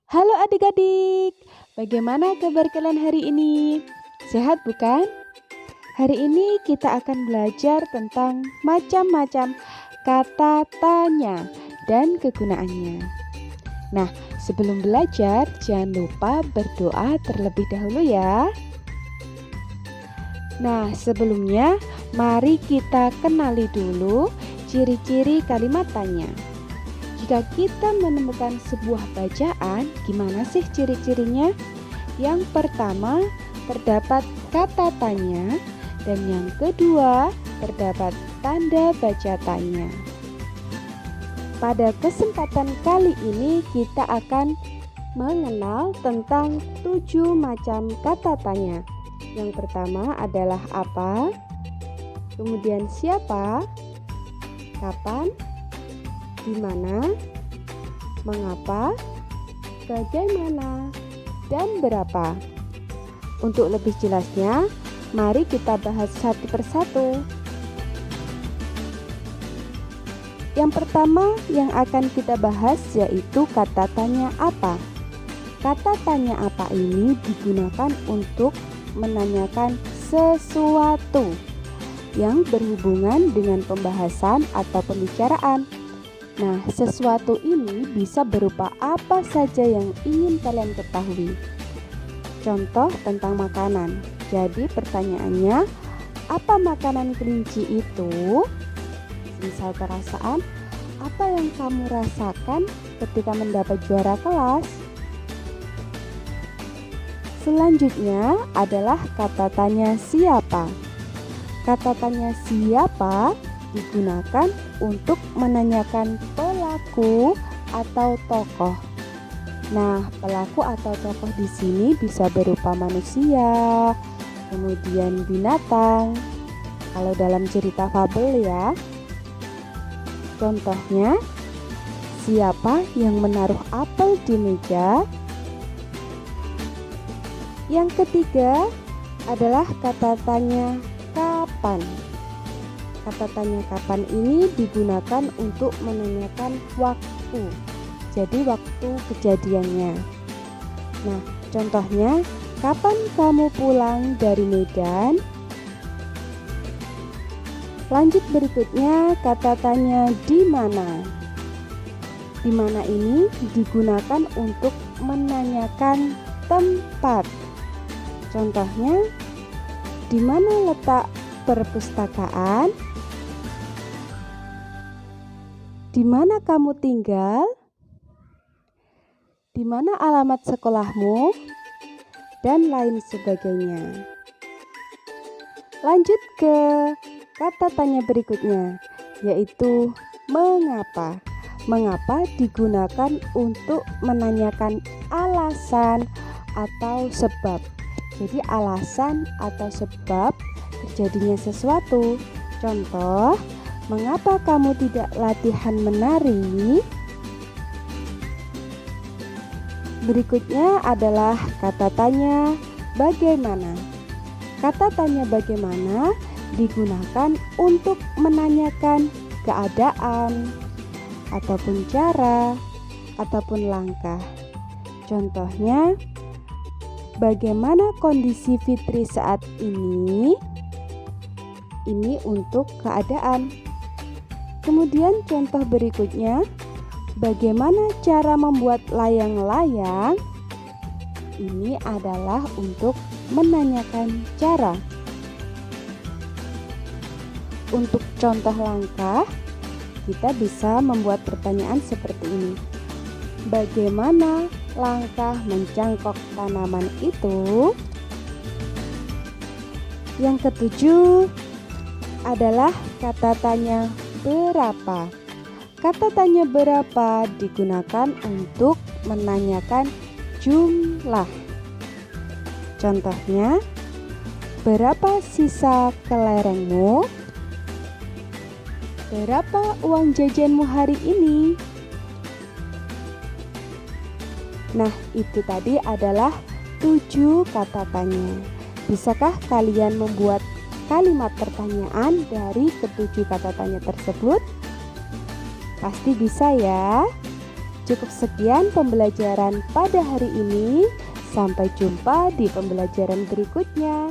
Halo adik-adik, bagaimana kabar kalian hari ini? Sehat bukan? Hari ini kita akan belajar tentang macam-macam kata tanya dan kegunaannya. Nah, sebelum belajar jangan lupa berdoa terlebih dahulu ya. Nah, sebelumnya mari kita kenali dulu ciri-ciri kalimat tanya. Jika kita menemukan sebuah bacaan, gimana sih ciri-cirinya? Yang pertama, terdapat kata tanya, dan yang kedua, terdapat tanda baca tanya. Pada kesempatan kali ini, kita akan mengenal tentang 7 macam kata tanya. Yang pertama adalah apa, kemudian siapa, kapan, di mana, mengapa, bagaimana, dan berapa. Untuk lebih jelasnya, mari kita bahas satu persatu. Yang pertama yang akan kita bahas yaitu kata tanya apa. Kata tanya apa ini digunakan untuk menanyakan sesuatu yang berhubungan dengan pembahasan atau pembicaraan. Nah, sesuatu ini bisa berupa apa saja yang ingin kalian ketahui. Contoh tentang makanan. Jadi pertanyaannya, apa makanan kelinci itu? Misal perasaan, apa yang kamu rasakan ketika mendapat juara kelas? Selanjutnya adalah kata tanya siapa. Kata tanya siapa digunakan untuk menanyakan pelaku atau tokoh. Nah, pelaku atau tokoh di sini bisa berupa manusia, kemudian binatang. Kalau dalam cerita fabel ya. Contohnya, siapa yang menaruh apel di meja? Yang ketiga adalah kata tanya kapan. Kata tanya kapan ini digunakan untuk menanyakan waktu. Jadi waktu kejadiannya. Nah, contohnya, kapan kamu pulang dari Medan? Lanjut berikutnya, kata tanya di mana. Di mana ini digunakan untuk menanyakan tempat. Contohnya, di mana letak perpustakaan? Di mana kamu tinggal? Di mana alamat sekolahmu? Dan lain sebagainya. Lanjut ke kata tanya berikutnya, yaitu mengapa. Mengapa digunakan untuk menanyakan alasan atau sebab. Jadi alasan atau sebab terjadinya sesuatu. Contoh, mengapa kamu tidak latihan menari? Berikutnya adalah kata tanya bagaimana. Kata tanya bagaimana digunakan untuk menanyakan keadaan ataupun cara ataupun langkah. Contohnya, bagaimana kondisi Fitri saat ini? Ini untuk keadaan. Kemudian contoh berikutnya, bagaimana cara membuat layang-layang? Ini adalah untuk menanyakan cara. Untuk contoh langkah, kita bisa membuat pertanyaan seperti ini. Bagaimana langkah mencangkok tanaman itu? Yang ketujuh adalah kata tanya berapa. Kata tanya berapa digunakan untuk menanyakan jumlah. Contohnya, berapa sisa kelerengmu? Berapa uang jajanmu hari ini? Nah, itu tadi adalah 7 kata tanya. Bisakah kalian membuat kalimat pertanyaan dari ketujuh kata tanya tersebut? Pasti bisa ya. Cukup sekian pembelajaran pada hari ini. Sampai jumpa di pembelajaran berikutnya.